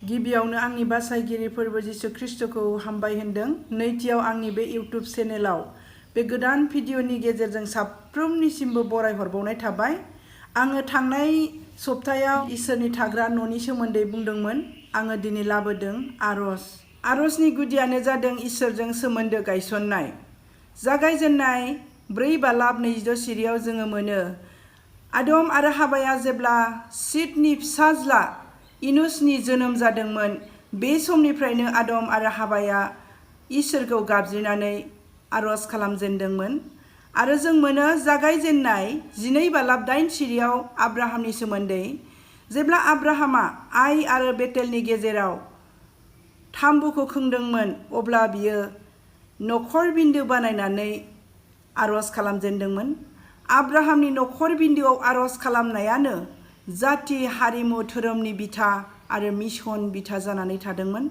गिबियावनो आंनि बासायगिरि फोरबो जिसु ख्रिस्टखौ हामबाय होनदों। नैथियाव आंनि बे इउट्यूब चेनेलाव बे गोदान भिडिअनि गेजेरजों साफ्रोमनिसिमबो बराय हरबावनाय थाबाय। आङो थांनाय सप्तायाव इसोरनि थाग्रा न'नि सोमोन्दै बुंदोंमोन। आङो दिनै लाबोदों आरज। आरजनि गुदियानो जादों इसोरजों सोमोन्दो गायसननाय। जागायजेननाय 4 बालाब 22 सिरियाव जोङो मोनो। आदम आरो हाबाया जेब्ला सिदनि फिसाज्ला इनुसनि जोनोम जादोंमोन, बे समनिफ्रायनो आदम आरो हाबाया इसोरखौ गाबज्रिनानै आरज खालामजेनदोंमोन। आरो जों मोनो जागायजेननाय 12 बालाब 8 सिरियाव आब्राहामनि सोमोन्दै। जेब्ला आब्राहामा आइ आरो बेतेलनि गेजेराव थाम्बुखौ खोंदोंमोन, अब्ला बियो नखर बिन्दो बानायनानै आरज खालामजेनदोंमोन। आब्राहामनि नखर बिन्दोआव आरज खालामनायानो जाति हारिमु धोरोमनि बिथा आरो मिशन बिथा जानानै थादोंमोन।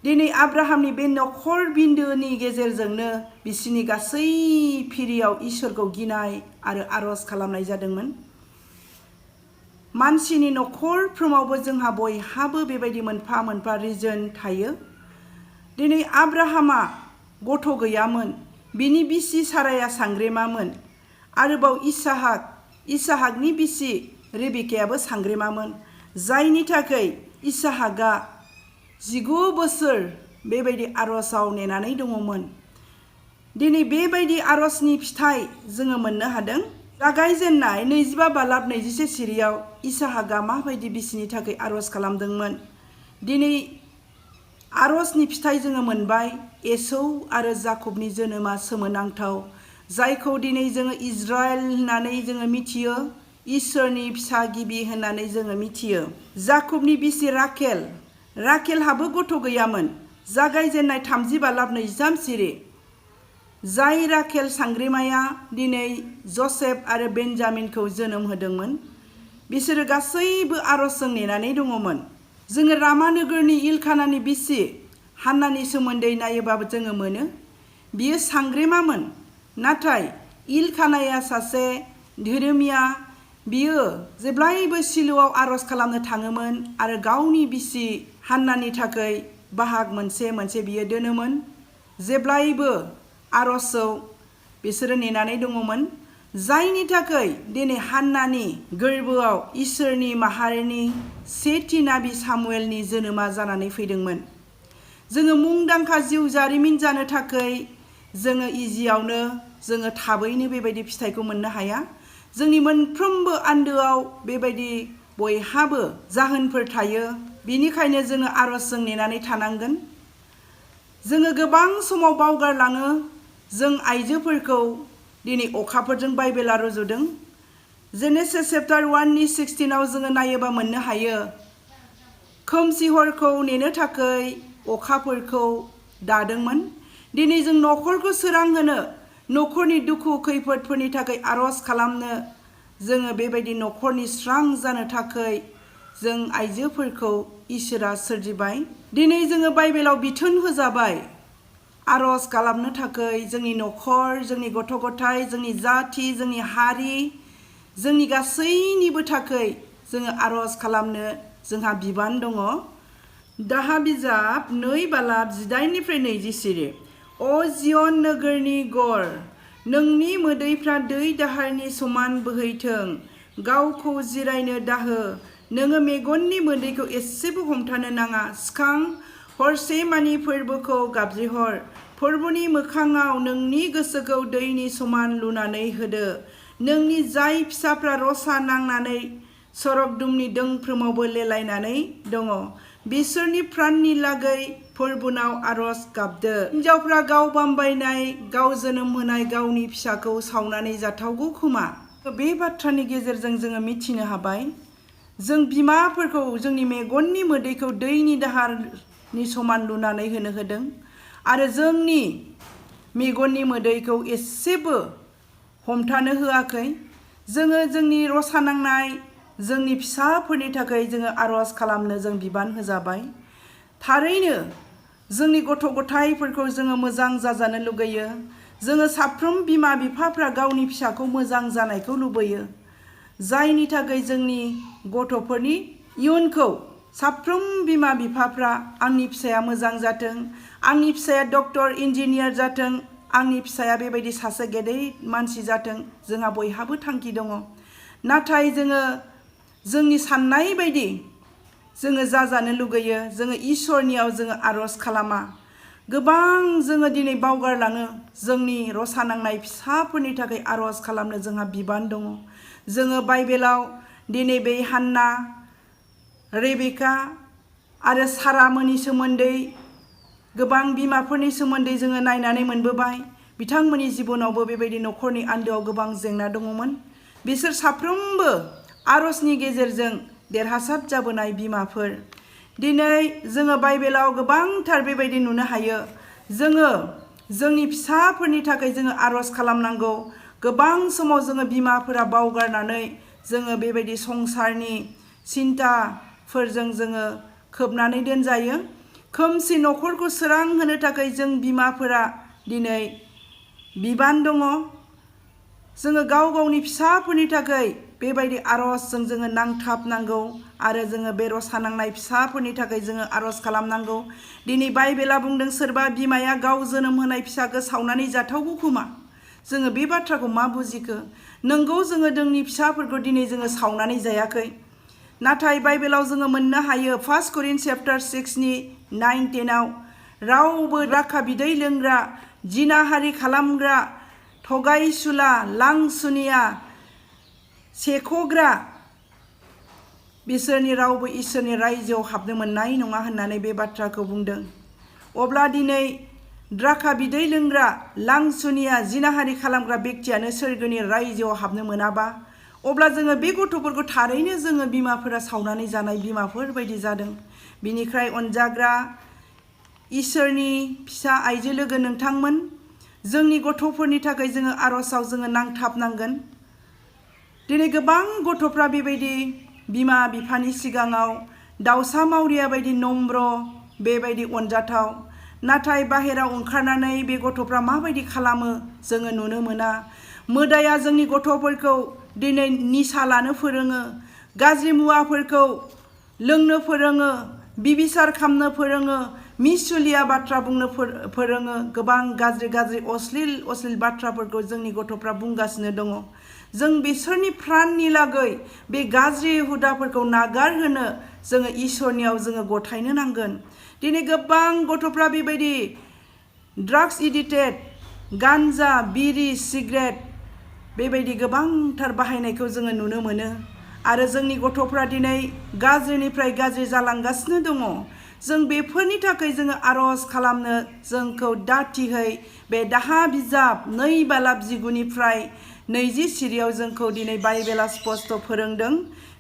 दिनै आब्राहामनि बे नखर बिन्दोनि गेजेरजोंनो बिसिनि गासै फिरियाव इसोरखौ गिनाय आरो आरज खालामनाय जादोंमोन। मानसिनि नखरफ्रोमावबो जोंहा बयहाबो बेबायदि मोनफा मोनफा रिजन थायो। दिनै आब्राहामा गथ' गैयामोन, बिनि बिसि साराया सांग्रेमामोन। आरोबाव इसाहाकनि बिसि रेबिकायाबो सांग्रेमामोन, जायनि थाखाय इसाहाकआ 19 बोसोर बेबायदि आरजआव नेनानै दङमोन। दिनै बेबायदि आरजनि फिथाइ जोङो मोननो हादों। जागायजेननाय 25 बालाब 21 सिरियाव इसाहाकआ माबायदि बिसिनि थाखाय आरज खालामदोंमोन। दिनै आरजनि फिथाइ जोङो मोनबाय। एसौ आरो जाकबनि जोनोमा सोमोनांथाव, जायखौ दिनै जोङो इजराइल होननानै जोङो मिथियो, इसोरनि फिसा गिबि होननानै जोङो मिथियो। जाकबनि बिसि राखेलहाबो गथ' गैयामोन। जागायजेननाय 30 बालाब 23 सिरि। जाय राखेल सांग्रेमाया दिनै जसेफ आरो बेन्जामिनखौ जोनोम होदोंमोन, बिसोरो गासैबो आरजजों नेनानै दङमोन। जोङो रामानोगोरनि इलखानानि बिसि हान्नानि सोमोन्दै नायोबाबो जोङो मोनो। बियो सांग्रेमामोन, नाथाय इलखानाया सासे धोरोमिया। बियो जेब्लायबो सिलुआव आरज खालामनो थाङोमोन आरो गावनि बिसि हान्नानि थाखाय बाहाग मोनसे बियो दोनोमोन। जेब्लायबो आरजआव बिसोरो नेनानै दङमोन, जायनि थाखाय दिनै हान्नानि गोरबोआव इसोरनि माहारिनि सेथि नाबि सामुएलनि जोनोमा जानानै फैदोंमोन। जोङो मुंदांखा जिउ जारिमिन जानो थाखाय जोङो इजियावनो जोङो थाबैनो बेबायदि फिथाइखौ मोननो हाया। जोंनि मोनफ्रोमबो आन्दोआव बेबायदि बयहाबो जाहोनफोर थायो। बिनिखायनो जोङो आरजजों नेनानै थानांगोन। जोङो गोबां समाव बावगारलाङो। जों आइजोफोरखौ दिनै अखाफोरजों बाइबेला रुजुदों। जेनेसिस चेप्टार 1 16 जोङो नायोबा मोननो हायो। खोमसि हरखौ नेनो थाखाय अखाफोरखौ दादोंमोन। दिनै जों नखरखौ सोरां होनो, नखरनि दुखु खैफोदफोरनि थाखाय आरज खालामनो, जोङो बेबायदि नखरनि स्रां जानो थाखाय जों आइजोफोरखौ इसोरा सोरजिबाय। दिनै जोङो बाइबेलाव बिथोन होजाबाय आरज खालामनो थाखाय। जोंनि नखर, जोंनि गथ' गथाय, जोंनि जाति, जोंनि हारि, जोंनि गासैनिबो थाखाय जोङो आरज खालामनो जोंहा बिबान दङ। दाहा बिजाब 2 बालाब 18 20 सिरि। अ जियन नोगोरनि गर, नोंनि मोदैफ्रा दै दाहारनि समान बोहैथों। गावखौ जिरायनो दाहो, नोङो मेगननि मोदैखौ एसेबो हमथानो नाङा। सिखां, हरसे मानि फोरबोखौ गाबज्रिहर। फोरबोनि मोखाङाव नोंनि गोसोखौ दैनि समान लुनानै होदो। नोंनि जाय फिसाफ्रा रसा नांनानै सरगदुमनि दोंफ्रोमावबो लेलायनानै दङ, बिसोरनि प्राणनि लागै फोरबुनाव आरज गाबदो। हिन्जावफ्रा गाव बामबायनाय, गाव जोनोम होनाय गावनि फिसाखौ सावनानै जाथावगौ खोमा। बे बाथ्रानि गेजेरजों जोङो मिथिनो हाबाय, जों बिमाफोरखौ जोंनि मेगननि मोदैखौ दैनि दाहारनि समान लुनानै होनो होदों आरो जोंनि मेगननि मोदैखौ एसेबो हमथानो होआखै। जोङो जोंनि रसा नांनाय जोंनि फिसाफोरनि थाखाय जोङो आरज खालामनो जों बिबान होजाबाय। थारैनो जोंनि गथ' गथायफोरखौ जोङो मोजां जाजानो लुगैयो। जोङो साफ्रोम बिमा बिफाफ्रा गावनि फिसाखौ मोजां जानायखौ लुबैयो, जायनि थाखाय जोंनि गथ'फोरनि इयुनखौ साफ्रोम बिमा बिफाफ्रा आंनि फिसाया मोजां जाथों, आंनि फिसाया डक्टर इन्जिनियार जाथों, आंनि फिसाया बेबायदि सासे गेदेर मानसि जाथों, जोंहा बयहाबो थांखि दङ। नाथाय जोंनि साननाय बायदि जोङो जाजानो लुगैयो, जोङो इसोरनियाव जोङो आरज खालामा। गोबां जोङो दिनै बावगारलाङो, जोंनि रसा नांनाय फिसाफोरनि थाखाय आरज खालामनो जोंहा बिबान दङ। जोङो बाइबेलाव दिनै बे हान्ना, रेबेका आरो सारामोननि सोमोन्दै गोबां बिमाफोरनि सोमोन्दै जोङो नायनानै मोनबोबाय। बिथांमोननि जिबनावबो बेबायदि नखरनि आन्दोआव गोबां जेंना दङमोन। बिसोर साफ्रोमबो आरजनि गेजेरजों देरहासार जाबोनाय बिमाफोर। दिनै जोङो बाइबेलाव गोबांथार बेबायदि नुनो हायो। जोङो जोंनि फिसाफोरनि थाखाय जोङो आरज खालामनांगौ। गोबां समाव जोङो बिमाफोरा बावगारनानै जोङो बेबायदि संसारनि सिन्ताफोरजों जोङो खोबनानै दोनजायो। खोमसि नखरखौ सोरां होनो थाखाय जों बिमाफोरा दिनै बिबान दङ। जोङो गाव गावनि फिसाफोरनि थाखाय बेबायदि आरजजों जोङो नांथाबनांगौ आरो जोङो बे रसा नांनाय फिसाफोरनि थाखाय जोङो आरज खालामनांगौ। दिनै बाइबेला बुंदों सोरबा बिमाया गाव जोनोम होनाय फिसाखौ सावनानै जाथावगौ खोमा। जोङो बे बाथ्राखौ मा बुजिखो? नंगौ, जोङो जोंनि फिसाफोरखौ दिनै जोङो सावनानै जायाखै। नाथाय बाइबेलाव जोङो मोननो हायो 1 करिन्थियास चैप्टार 6 नि 9-10आव रावबो राखा बिदै लोंग्रा, जिनाहारि खालामग्रा, थगायसुला, लांसुनिया, सेखग्रा बिसोरनि रावबो इसोरनि रायजोआव हाबनो मोननाय नङा होननानै बे बाथ्राखौ बुंदों। अब्ला दिनै द्राखा बिदै लोंग्रा, लांसुनिया, जिनाहारि खालामग्रा बेक्तियानो सोरगोनि रायजोआव हाबनो मोनाबा, अब्ला जोङो बे गथ'फोरखौ थारैनो जोङो बिमाफोरा सावनानै जानाय बिमाफोर बायदि जादों। बिनिखाय अनजाग्रा इसोरनि फिसा आइजो लोगो नोंथांमोन, जोंनि गथ'फोरनि थाखाय जोङो आरजआव जोङो नांथाबनांगोन। दिनै गोबां गथ'फ्रा बेबायदि बिमा बिफानि सिगाङाव दाउसा मावरिया बायदि नम्र, बेबायदि अनजाथाव, नाथाय बाहेराव ओंखारनानै बे गथ'फ्रा माबायदि खालामो जोङो नुनो मोना। मोदाया जोंनि गथ'फोरखौ दिनै निसा लानो फोरोङो, गाज्रि मुवाफोरखौ लोंनो फोरोङो, बिबिसार खालामनो फोरोङो, मिसुलिया बाथ्रा बुंनो फोरोङो। गोबां गाज्रि गाज्रि अश्लील बाथ्राफोरखौ जोंनि गथ'फ्रा बुंगासिनो दङ। जों बिसोरनि प्राणनि लागै बे गाज्रि हुदाफोरखौ नागारहोनो जोङो इसोरनियाव जोङो गथायनो नांगोन। दिनै गोबां गथ'फ्रा बेबायदि ड्राग्स एडिक्टेड, गान्जा, बिरि, सिगारेट बेबायदि गोबांथार बाहायनायखौ जोङो नुनो मोनो। आरो जोंनि गथ'फ्रा दिनै गाज्रिनिफ्राय गाज्रि जालांगासिनो दङ। जों बेफोरनि थाखाय जोङो आरज खालामनो जोंखौ दाथिहै बे दाहा बिजाब 2 बालाब 19निफ्राय 20 सिरियाव जोंखौ दिनै बाइबेला स्पष्ट फोरोंदों।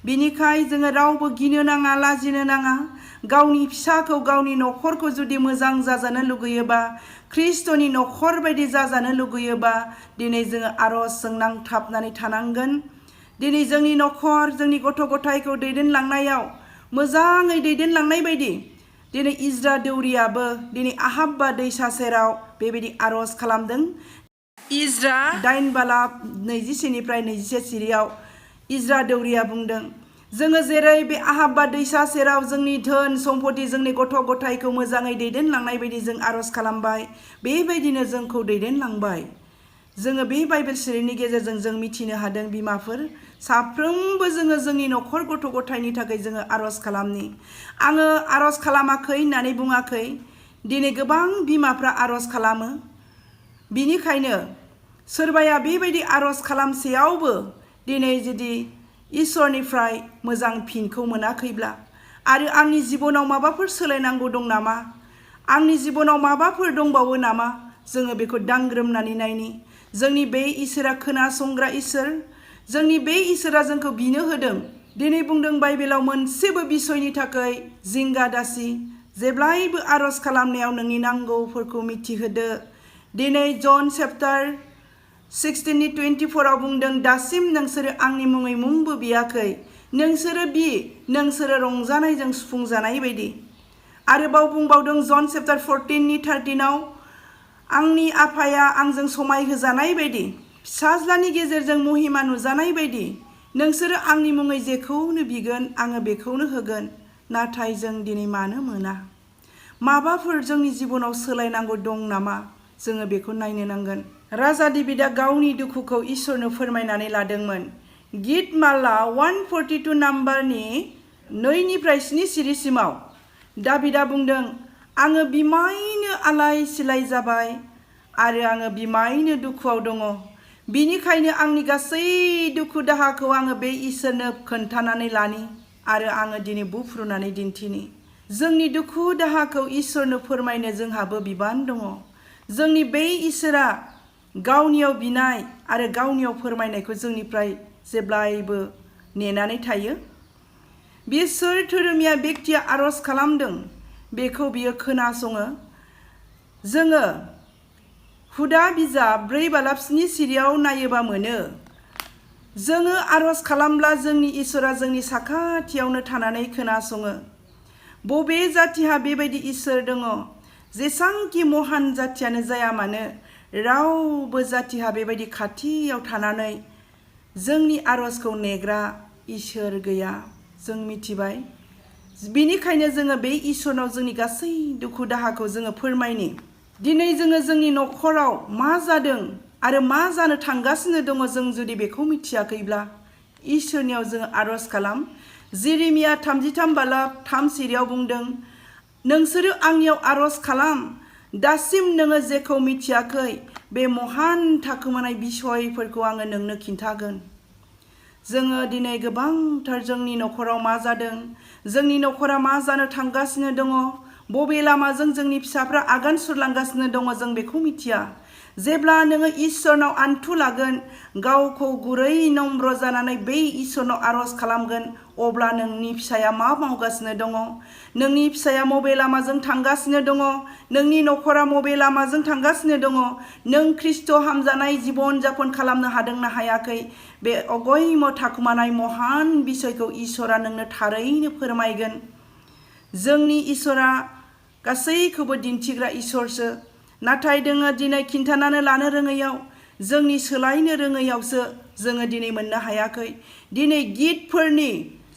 बिनिखाय जोङो रावबो गिनो नाङा, लाजिनो नाङा। गावनि फिसाखौ, गावनि नखरखौ जुदि मोजां जाजानो लुगैयोबा, ख्रिस्टनि नखर बायदि जाजानो लुगैयोबा, दिनै जोङो आरजजों नांथाबनानै थानांगोन। दिनै जोंनि नखर, जोंनि गथ' गथायखौ दैदेनलांनायाव मोजाङै दैदेनलांनाय बायदि दिनै इज्रा दौरियाबो दिनै आहाब्बा दैसा सेराव बेबायदि आरज खालामदों। इज्रा 8 बालाब 21निफ्राय 21 सिरियाव इज्रा दौरिया बुंदों, जोङो जेरै बे आहाब्बा दैसा सेराव जोंनि धोन सम्पति, जोंनि गथ' गथायखौ मोजाङै दैदेनलांनाय बायदि जों आरज खालामबाय, बेबायदिनो जोंखौ दैदेनलांबाय। जोङो बे बाइबेल सिरिनि गेजेरजों जों मिथिनो हादों बिमाफोर साफ्रोमबो जोङो जोंनि नखर गथ' गथायनि थाखाय जोङो आरज खालामनि। आङो आरज खालामाखै होननानै बुङाखै। दिनै गोबां बिमाफ्रा आरज खालामो। बिनिखायनो सोरबाया बेबायदि आरज खालामसेयावबो दिनै जुदि इसोरनिफ्राय मोजां फिनखौ मोनाखैब्ला, आरो आंनि जिबनाव माबाफोर सोलायनांगौ दं नामा, आंनि जिबनाव माबाफोर दंबावो नामा, जोङो बेखौ दांग्रोमनानै नायनि। जोंनि बे इसोरा खोनासंग्रा इसोर। जोंनि बे इसोरा जोंखौ बिनो होदों। दिनै बुंदों बाइबेलाव, मोनसेबो बिसयनि थाखाय जिंगा दासि, जेब्लायबो आरज खालामनायाव नोंनि नांगौफोरखौ मिथिहोदो। दिनै जन चैप्टार 16 24आव बुंदों, दासिम नोंसोरो आंनि मुङै मुंबो बियाखै, नोंसोरो बि, नोंसोरो रंजानायजों सुफुंजानाय बायदि। आरोबाव बुंबावदों जन चैप्टार 14 13आव, आंनि आफाया आंजों समाय होजानाय बायदि, फिसाज्लानि गेजेरजों महिमा नुजानाय बायदि, नोंसोरो आंनि मुङै जेखौनो बिगोन आङो बेखौनो होगोन। नाथाय जों दिनै मानो मोना? माबाफोर जोंनि जिबनाव सोलायनांगौ दं नामा? जोङो बेखौ नायनो नांगोन। राजा डेभिडआ गावनि दुखुखौ इसोरनो फोरमायनानै लादोंमोन। गीत माला 142 नाम्बारनि 2-7 सिरिसिमाव दाभिदआ बुंदों, आङो बिमायनो आलाय सिलाय जाबाय आरो आङो बिमायनो दुखुआव दङ। बिनिखायनो आंनि गासै दुखु दाहाखौ आङो बे इसोरनो खोन्थानानै लानि आरो आङो दिनै बुफ्रुनानै दिन्थिनि। जोंनि दुखु दाहाखौ इसोरनो फोरमायनो जोंहाबो बिबान दङ। जोंनि बे इसोरा गावनियाव बिनाय आरो गावनियाव फोरमायनायखौ जोंनिफ्राय जेब्लायबो नेनानै थायो। बियो सोर धोरोमिया बेक्तिया आरज खालामदों बेखौ बियो खोनासङो। जोङो हुदा बिजाब 4-7 सिरियाव नायोबा मोनो, जोङो आरज खालामब्ला जोंनि इसोरा जोंनि साखाथियावनो थानानै खोनासङो। बबे जातिहा बेबायदि इसोर दङ? जेसांखि महान जातियानो जाया मानो, रावबो जातिहा बेबायदि खाथियाव थानानै जोंनि आरजखौ नेग्रा इसोर गैया। जों मिथिबाय। बिनिखायनो जोङो बे इसोरनाव जोंनि गासै दुखु दाहाखौ जोङो फोरमायनि। दिनै जोङो जोंनि न'खराव मा जादों आरो मा जानो थांगासिनो दङ, जों जुदि बेखौ मिथियाखैब्ला इसोरनियाव जोङो आरज खालाम। जेरेमिया 33-3 सिरियाव बुंदों, नोंसोरो आंनियाव आरज खालाम, दासिम नोङो जेखौ मिथियाखै बे महान थाखोमानाय बिसयफोरखौ आङो नोंनो खिन्थागोन। जोङो दिनै गोबांथार जोंनि न'खराव मा जादों, जोंनि न'खरा मा जानो थांगासिनो दङ, बबे लामाजों जोंनि फिसाफ्रा आगान सुरलांगासिनो दङ, जों बेखौ मिथिया। जेब्ला नोङो इसोरनाव आन्थु लागोन, गावखौ गुरै नम्र जानानै बै इसोरनाव आरज खालामगोन, अब्ला नोंनि फिसाया मा मावगासिनो दङ, नोंनि फिसाया बबे लामाजों थांगासिनो दङ, नोंनि न'खरा बबे लामाजों थांगासिनो दङ, नों ख्रिस्ट हामजानाय जिबन जापन खालामनो हादोंना हायाखै, बे अगम्य थाखुमानाय महान बिसयखौ इसोरा नोंनो थारैनो फोरमायगोन। जोंनि इसोरा गासैखौबो दिन्थिग्रा इसोरसो। नाथाय जोङो दिनै खिन्थानानै लानो रोङैयाव, जोंनि सोलायनो रोङैयावसो जोङो दिनै मोननो हायाखै। दिनै गितफोरनि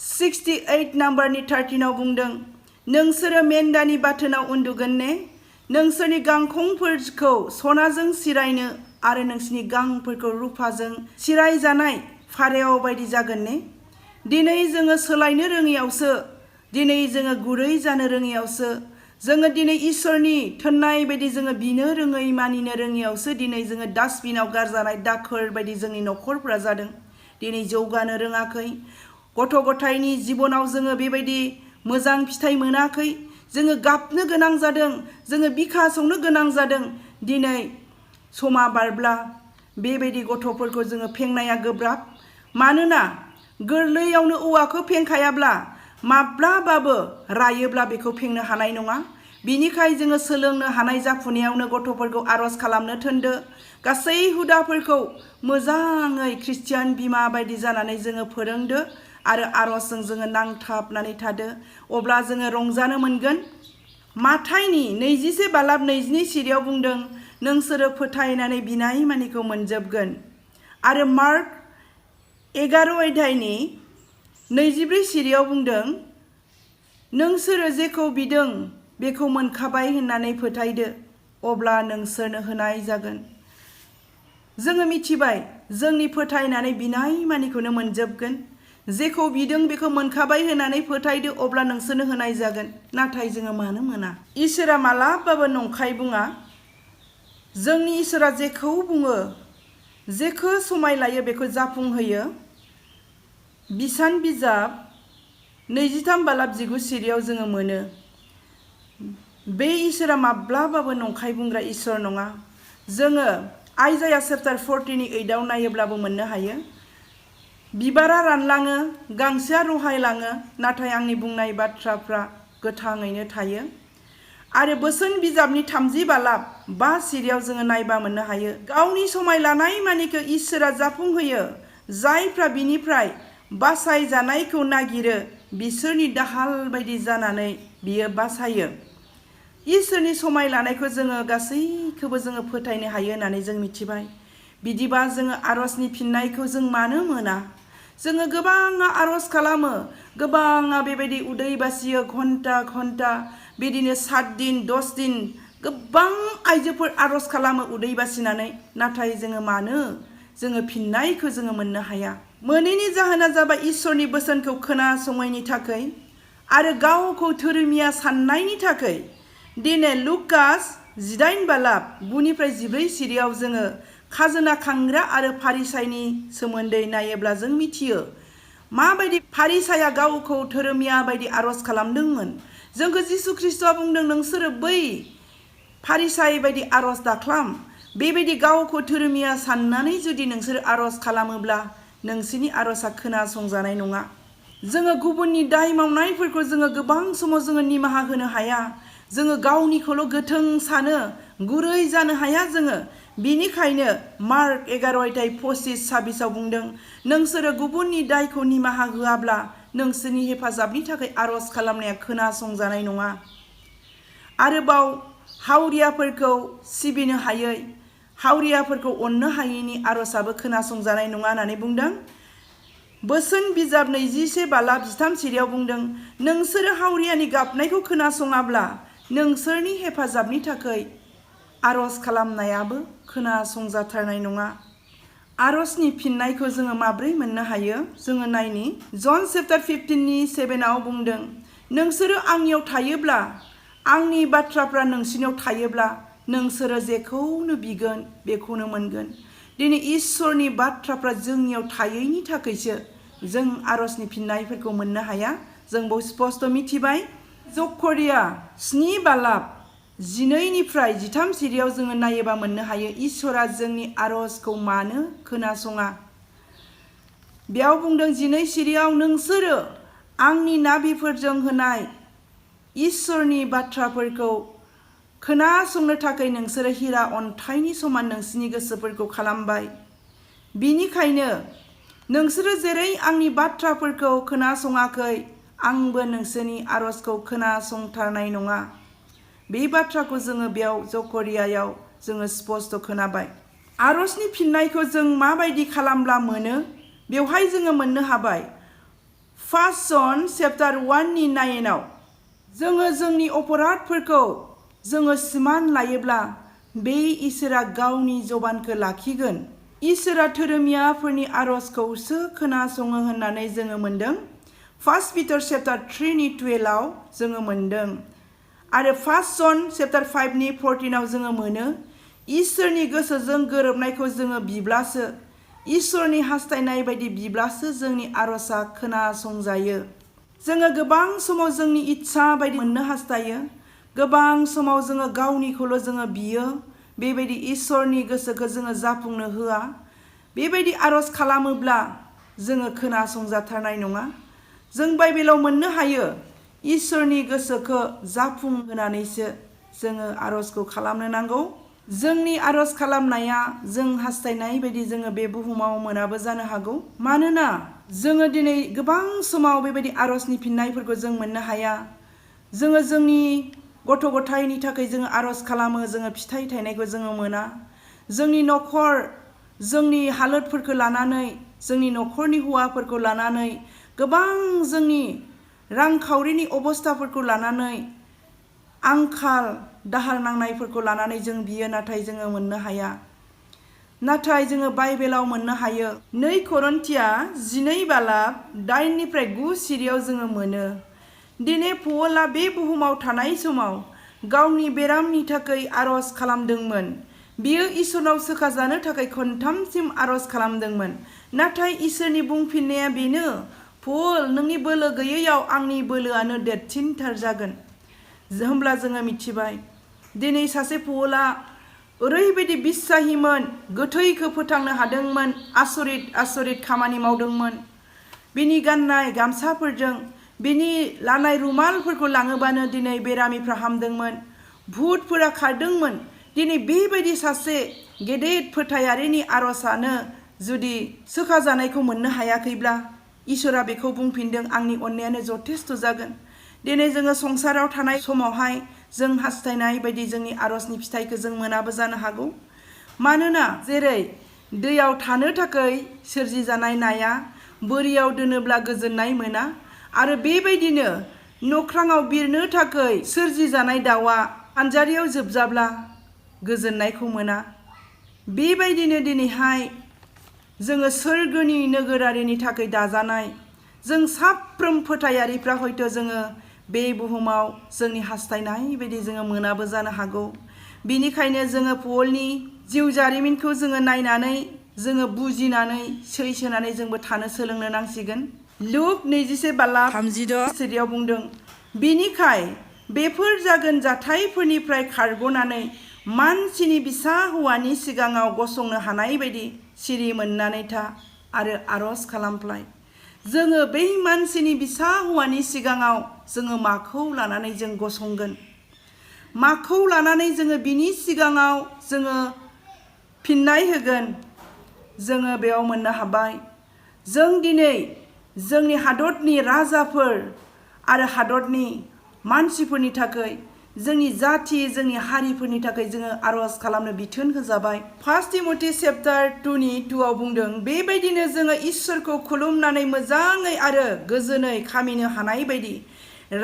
68 नाम्बारनि 13 बुंदों, नोंसोरो मेन्दानि बाथोनाव उन्दुगोन ने? नोंसोरनि गांखंफोरखौ सनाजों सिरायनो आरो नोंसोरनि गांफोरखौ रुफाजों सिरायजानाय फारेव बायदि जागोन ने? दिनै जोङो सोलायनो रोङैयावसो, दिनै जोङो गुरै जानो रोङैयावसो, जोङो दिनै इसोरनि थोननाय बायदि जोङो बिनो रोङै मानिनो रोङैयावसो दिनै जोङो डास्टबिनाव गारजानाय दाखोर बायदि जोंनि न'खरफोरा जादों। दिनै जौगानो रोङाखै, गथ' गथायनि जिबनाव जोङो बेबायदि मोजां फिथाइ मोनाखै, जोङो गाबनो गोनां जादों, जोङो बिखा संनो गोनां जादों। दिनै समा बारब्ला बेबायदि गथ'फोरखौ जोङो फेंनाया गोब्राब। मानोना गोरलैयावनो औवाखौ फेंखायाब्ला माब्लाबाबो रायोब्ला बेखौ फेंनो हानाय नङा। बिनिखाय जोङो सोलोंनो हानाय जाफुनायावनो गथ'फोरखौ आरज खालामनो थोनदो। गासै हुदाफोरखौ मोजाङै ख्रिस्टियान बिमा बायदि जानानै जोङो फोरोंदो आरो आरजजों जोङो नांथाबनानै थादो। अब्ला जोङो रंजानो मोनगोन। माथाइनि 21-22 सिरियाव बुंदों, नोंसोरो फोथायनानै बिनाय मानिखौ मोनजोबगोन। आरो मार्क 11 अध्यायनि 24 सिरियाव बुंदों, नोंसोरो जेखौ बिदों बेखौ मोनखाबाय होननानै फोथायदो, अब्ला नोंसोरनो होनाय जागोन। जोङो मिथिबाय, जोंनि फोथायनानै बिनाय मानिखौनो मोनजोबगोन। जेखौ बिदों बेखौ मोनखाबाय होननानै फोथायदो, अब्ला नोंसोरनो होनाय जागोन। नाथाय जोङो मानो मोना? इसोरा मालाबाबो नंखाय बुङा। जोंनि इसोरा जेखौ बुङो, जेखौ समाय लायो बेखौ जाफुंहोयो। बिसान बिजाब 23-19 सिरियाव जोङो मोनो। बे इसोरा माब्लाबाबो नंखाय बुंग्रा इसोर नङा। जोङो आइजाया चैप्टार 48 नायोब्लाबो मोननो हायो। बिबारा रानलाङो, गांसोआ रहायलाङो, नाथाय आंनि बुंनाय बाथ्राफ्रा गोथाङैनो थायो। आरो बोसोन बिजाबनि 30-5 सिरियाव जोङो नायबा मोननो हायो, गावनि समाय लानाय मानिखौ इसोरा जाफुंहोयो। जायफ्रा बिनिफ्राय बासायजानायखौ नागिरो, बिसोरनि दाहाल बायदि जानानै बियो बासायो। इसोरनि समाय लानायखौ जोङो गासैखौबो जोङो फोथायनो हायो होननानै जों मिथिबाय। बिदिबा जोङो आरजनि फिननायखौ जों मानो मोना? जोङो गोबाङा आरज खालामो गोबाङा बेबायदि उदै बासियो घन्टा घन्टा बिदिनो 7 दिन 10 दिन गोबां आइजोफोर आरज खालामो उदै बासिनानै नाथाय जोङो मानो जोङो फिननायखौ जोङो मोननो हाया मोनैनि जाहोना जाबाय इसोरनि बोसोनखौ खोनासङैनि थाखाय आरो गावखौ धोरोमिया साननायनि थाखाय दिनै लुकास 18 बालाब 9निफ्राय 14 सिरियाव जोङो खाजोना खांग्रा आरो फारिसायनि सोमोन्दै नायोब्ला जों मिथियो माबायदि फारिसाया गावखौ धोरोमिया बायदि आरज खालामदोंमोन जोंखौ जिसु ख्रिस्टआ बुंदों नोंसोरो बै फारिसाय बायदि आरज दाख्लाम बेबायदि गावखौ धोरोमिया साननानै जुदि नोंसोर आरज खालामोब्ला नोंसिनि आरजआ खोनासंजानाय नङा जोङो गुबुननि दाय मावनायफोरखौ जोङो गोबां समाव जोङो निमाहा होनो हाया जोङो गावनिखौल' गोथों सानो गुरै जानो हाया जोङो बिनिखायनो मार्क 11:25-26 बुंदों नोंसोरो गुबुननि दायखौ निमाहा होआब्ला नोंसोरनि हेफाजाबनि थाखाय आरज खालामनाया खोनासंजानाय नङा आरोबाव हावरियाफोरखौ सिबिनो हायै हावरियाफोरखौ अननो हायैनि आरजआबो खोनासंजानाय नङा होननानै बुंदों बोसोन बिजाब 21 बालाब 13 सिरियाव बुंदों नोंसोरो हावरियानि गाबनायखौ खोनासङाब्ला नोंसोरनि हेफाजाबनि थाखाय आरज खालामनायाबो खोनासंजाथारनाय नङा आरजनि फिननायखौ जोङो माब्रै मोननो हायो जोङो नायनि जन चैप्टार 15नि 7आव बुंदों नोंसोरो आंनियाव थायोब्ला आंनि बाथ्राफ्रा नोंसिनियाव थायोब्ला नोंसोरो जेखौनो बिगोन बेखौनो मोनगोन दिनै इसोरनि बाथ्राफ्रा जोंनियाव थायैनि थाखायसो जों आरजनि फिननायफोरखौ मोननो हाया जों बहु स्पष्ट मिथिबाय जकरिया 7 बालाब 12निफ्राय 13 सिरियाव जोङो नायोबा मोननो हायो इसोरा जोंनि आरजखौ मानो खोनासङा बेयाव बुंदों 12 सिरियाव नोंसोरो आंनि नाबिफोरजों होनाय इसोरनि बाथ्राफोरखौ खोनासंनो थाखाय नोंसोरो हिरा अन्थाइनि समान नोंसिनि गोसोफोरखौ खालामबाय बिनिखायनो नोंसोरो जेरै आंनि बाथ्राफोरखौ खोनासङाखै आंबो नोंसोरनि आरजखौ खोनासंथारनाय नङा बे बाथ्राखौ जोङो बेयाव जकरियायाव जोङो स्पष्ट खोनाबाय आरजनि फिननायखौ जों माबायदि खालामब्ला मोनो बेवहाय जोङो मोननो हाबाय 1 जन चैप्टार 1नि 9आव जोङो जोंनि अपराधफोरखौ जोङो सिमान लायोब्ला बे इसोरा गावनि जबानखौ लाखिगोन इसोरा धोरोमियाफोरनि आरजखौसो खोनासङो होननानै जोङो मोनदों 1 पिटार चैप्टार 3नि 12आव जोङो मोनदों आरो 1 जन चैप्टार 5नि 14आव जोङो मोनो इसोरनि गोसोजों गोरोबनायखौ जोङो बिब्लासो इसोरनि हास्थायनाय बायदि बिब्लासो जोंनि आरजआ खोनासंजायो जोङो गोबां समाव जोंनि इच्छा बायदि मोननो हास्थायो गोबां समाव जोङो गावनिखौल' जोङो बियो बेबायदि इसोरनि गोसोखौ जोङो जाफुंनो होआ बेबायदि आरज खालामोब्ला जोङो खोनासंजाथारनाय नङा जों बाइबेलाव मोननो हायो इसोरनि गोसोखौ जाफुंहोनानैसो जोङो आरजखौ खालामनो नांगौ जोंनि आरज खालामनाया जों हास्थायनाय बायदि जोङो बे बुहुमाव मोनाबो जानो हागौ मानोना जोङो दिनै गोबां समाव बेबायदि आरजनि फिननायफोरखौ जों मोननो हाया जोङो जोंनि गथ' गथायनि थाखाय जोङो आरज खालामो जोङो फिथाइ थायनायखौ जोङो मोना जोंनि न'खर जोंनि हालोदफोरखौ लानानै जोंनि न'खरनि हौवाफोरखौ लानानै गोबां जोंनि रांखावरिनि अबस्थाफोरखौ लानानै आंखाल दाहार नांनायफोरखौ लानानै जों बियो नाथाय जोङो मोननो हाया नाथाय जोङो बाइबेलाव मोननो हायो 2 करिन्थिया 12 बालाब 8निफ्राय 9 सिरियाव जोङो मोनो दिनै पौला बे बुहुमाव थानाय समाव गावनि बेरामनि थाखाय आरज खालामदोंमोन बियो इसोरनाव सोखाजानो थाखाय खनथामसिम आरज खालामदोंमोन नाथाय इसोरनि बुंफिननाया बेनो पौल नोंनि बोलो गैयैयाव आंनि बोलोआनो देरसिनथार जागोन होमब्ला जोङो मिथिबाय दिनै सासे पौला ओरैबायदि बिस्साहिमोन गोथैखौ फोथांनो हादोंमोन आसरित खामानि मावदोंमोन बिनि गाननाय गामसाफोरजों बिनि लानाय रुमालफोरखौ लाङोबानो दिनै बेरामिफ्रा हामदोंमोन भुतफोरा खारदोंमोन दिनै बेबायदि सासे गेदेर फोथायारिनि आरजआनो जुदि सोखाजानायखौ मोननो हायाखैब्ला इसोरा बेखौ बुंफिनदों आंनि अननायानो जथेस्थ जागोन दिनै जोङो संसाराव थानाय समावहाय जों हास्थायनाय बायदि जोंनि आरजनि फिथाइखौ जों मोनाबो जानो हागौ मानोना जेरै दैयाव थानो थाखाय सोरजिजानाय नाया बोरियाव दोनोब्ला गोजोननाय मोना आरो बेबायदिनो नख्राङाव बिरनो थाखाय सोरजिजानाय दाउआ फानजारियाव जोबजाब्ला गोजोननायखौ मोना। बेबायदिनो दिनैहाय जोङो सोरगोनि नोगोरारिनि थाखाय दाजानाय जों साफ्रोम फोथायारिफ्रा हयथ' जोङो बे बुहुमाव जोंनि हास्थायनाय बायदि जोङो मोनाबो जानो हागौ। बिनिखायनो जोङो पलनि जिउ जारिमिनखौ जोङो नायनानै जोङो बुजिनानै सैसोनानै जोंबो थानो सोलोंनो नांसिगोन। लुक 21:36 बुंदों, बिनिखाय बेफोर जागोन जाथायफोरनिफ्राय खारग'नानै मानसिनि बिसा हौवानि सिगाङाव गसंनो हानाय बायदि सिरि मोननानै था आरो आरज खालामफ्लाय। जोङो बै मानसिनि बिसा हौवानि सिगाङाव जोङो माखौ लानानै जों गसंगोन? माखौ लानानै जोङो बिनि सिगाङाव जोङो फिननाय होगोन? जोङो बेयाव मोननो हाबाय जों दिनै जोंनि हादरनि राजाफोर आरो हादरनि मानसिफोरनि थाखाय जोंनि जाथि जोंनि हारिफोरनि थाखाय जोङो आरज खालामनो बिथोन होजाबाय। 1 टिमथि चेप्टार 2:2 बुंदों, बेबायदिनो जोङो इसोरखौ खुलुमनानै मोजाङै आरो गोजोनै खामिनो हानाय बायदि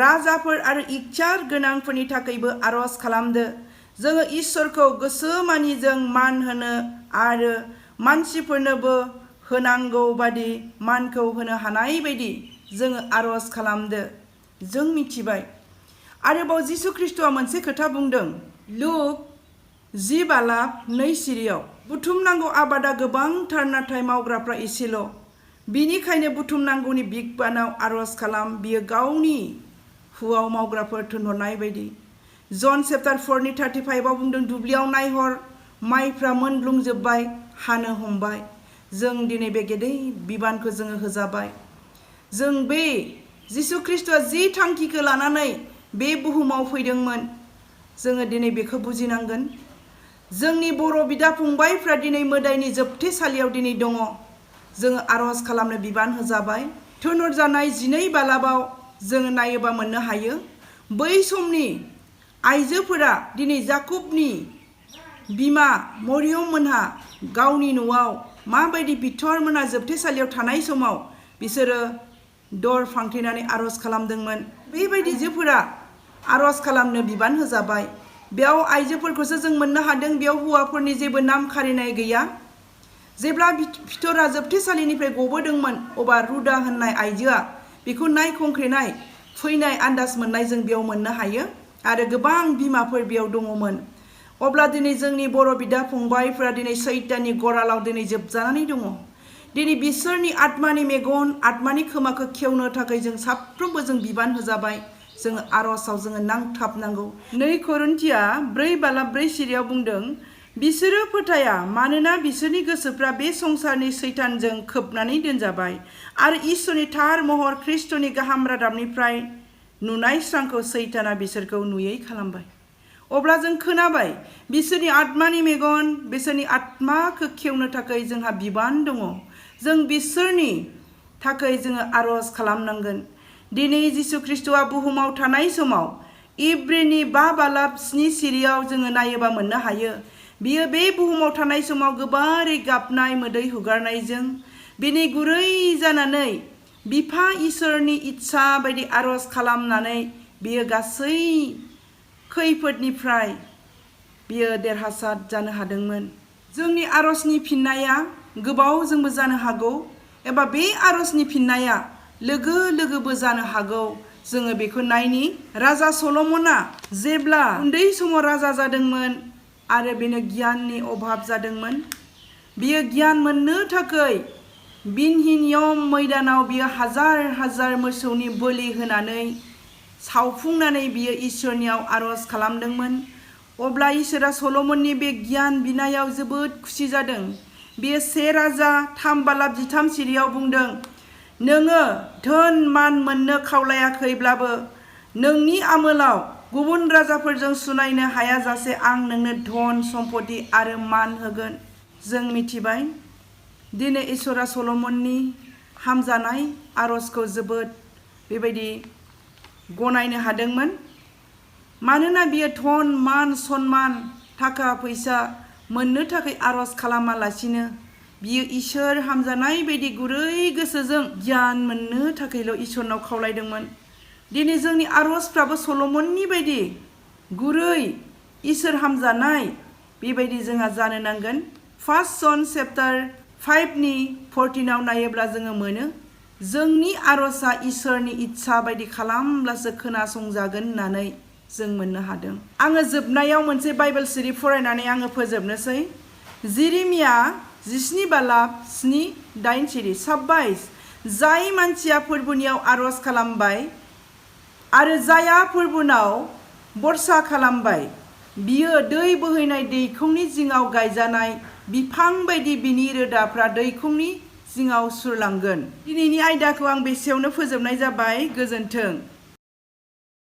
राजाफोर आरो इखथियार गोनांफोरनि थाखायबो आरज खालामदो। जोङो इसोरखौ गोसोमानिजों मान होनो आरो मानसिफोरनोबो होनांगौ बादि मानखौ होनो हानाय बायदि जोङो आरज खालामदो। जों मिथिबाय। आरोबाव जिसु ख्रिस्ट'आ मोनसे खोथा बुंदों लुक 10:2 बुथुमनांगौ आबादा गोबांथार नाथाय मावग्राफ्रा एसेल'। बिनिखायनो बुथुमनांगौनि बिगबानाव आरज खालाम, बियो गावनि हुआव मावग्राफोर थिनहरनाय बायदि। जन चेप्टार 4:35 बुंदों, दुब्लियाव नायहर, माइफ्रा मोनब्लुंजोब्बाय, हानो हमबाय। जों दिनै बे गेदेर बिबानखौ जोङो होजाबाय। जों बे जिसु ख्रिस्ट'आ जि थांखिखौ लानानै बे बुहुमाव फैदोंमोन जोङो दिनै बेखौ बुजिनांगोन। जोंनि बर' बिदा फंबायफ्रा दिनै मोदायनि जोबथेसालियाव दिनै दङ। जोङो आरज खालामनो बिबान होजाबाय। थिनहरजानाय 12 बालाबाव जोङो नायोबा मोननो हायो बै समनि आइजोफोरा दिनै जाकुबनि बिमा मरियम मोनहा गावनि न'आव माबायदि बिथरमोनहा जोबथेसालियाव थानाय समाव बिसोरो दर फांथेनानै आरज खालामदोंमोन। बेबायदि आइजोफोरा आरज खालामनो बिबान होजाबाय। बेयाव आइजोफोरखौसो जों मोननो हादों, बेयाव हौवाफोरनि जेबो नाम खारिनाय गैया। जेब्ला बिथरा जोबथेसालिनिफ्राय गबोदोंमोन अब्ला रुदा होननाय आइजोआ बेखौ नायखंख्रेनाय फैनाय आन्दाज मोननाय जों बेयाव मोननो हायो आरो गोबां बिमाफोर बेयाव दङमोन। अब्ला दिनै जोंनि बर' बिदा फंबायफ्रा दिनै सैताननि गरालाव दिनै जोबजानानै दङ। दिनै बिसोरनि आत्मानि मेगन आत्मानि खोमाखौ खेवनो थाखाय जों साफ्रोमबो जों बिबान होजाबाय। जोङो आरजआव जोङो नांथाबनांगौ। 2 करिन्थिया 4:4 बुंदों, बिसोरो फोथाया मानोना बिसोरनि गोसोफ्रा बे संसारनि सैतानजों खोबनानै दोनजाबाय आरो इसोरनि थार महर ख्रिस्ट'नि गाहाम रादाबनिफ्राय नुनाय स्रांखौ सैताना बिसोरखौ नुयै खालामबाय। अब्ला जों खोनाबाय बिसोरनि आत्मानि मेगन बिसोरनि आत्माखौ खेवनो थाखाय जोंहा बिबान दङ। जों बिसोरनि थाखाय जोङो आरज खालामनांगोन। दिनै जिसु ख्रिस्ट'आ बुहुमाव थानाय समाव इब्रिनि 5:7 जोङो नायोबा मोननो हायो बियो बे बुहुमाव थानाय समाव गोबारै गाबनाय मोदै हुगारनायजों बिनि गुरै जानानै बिफा इसोरनि इच्छा बायदि आरज खालामनानै बियो गासै खैफोदनिफ्राय बियो देरहासार जानो हादोंमोन। जोंनि आरजनि फिननाया गोबावजोंबो जानो हागौ एबा बे आरजनि फिननाया लोगो लोगोबो जानो हागौ। जोङो बेखौ नायनि। राजा सल'मना जेब्ला उन्दै समाव राजा जादोंमोन आरो बेनो गियाननि अभाब जादोंमोन, बियो गियान मोननो थाखाय बिनहिनियम मैदानाव बियो हाजार हाजार मोसौनि बोलि होनानै सावफुंनानै बियो इसोरनियाव आरज खालामदोंमोन। अब्ला इसोरा सल'मननि बे गियान बिनायाव जोबोद खुसि जादों। बियो 1 राजा 3:13 बुंदों, नोङो धोन मान मोननो खावलायाखैब्लाबो नोंनि आमोलाव गुबुन राजाफोरजों सुनायनो हायाजासे आं नोंनो धन सम्पति आरो मान होगोन। जों मिथिबाय दिनै इसोरा सल'मननि हामजानाय आरजखौ जोबोद बेबायदि गनायनो हादोंमोन। मानोना बियो धन मान सन्मान थाखा फैसा मोननो थाखाय आरज खालामालासिनो बियो इसोर हामजानाय बायदि गुरै गोसोजों गियान मोननो थाखायल' इसोरनाव खावलायदोंमोन। दिनै जोंनि आरजफ्राबो सल'मननि बायदि गुरै इसोर हामजानाय बेबायदि जोंहा जानो नांगोन। 1 जन चैप्टार 5नि 14आव नायोब्ला जोङो मोनो जोंनि आरजआ इसोरनि इच्छा बायदि खालामब्लासो खोनासंजागोन होननानै जों मोननो हादों। आङो जोबनायाव मोनसे बाइबेल सिरि फरायनानै आङो फोजोबनोसै। जेरेमिया 17:7-8 सिरि साब्बाइस जाय मानसिया फोरबुनियाव आरज खालामबाय आरो जाया फोरबुनाव बरसा खालामबाय बियो दै बोहैनाय दैखंनि जिङाव गायजानाय बिफां बायदि बिनि रोदाफ्रा दैखंनि जिङाव सुरलांगोन। दिनैनि आयदाखौ आं बेसेयावनो फोजोबनाय जाबाय। गोजोन्थों।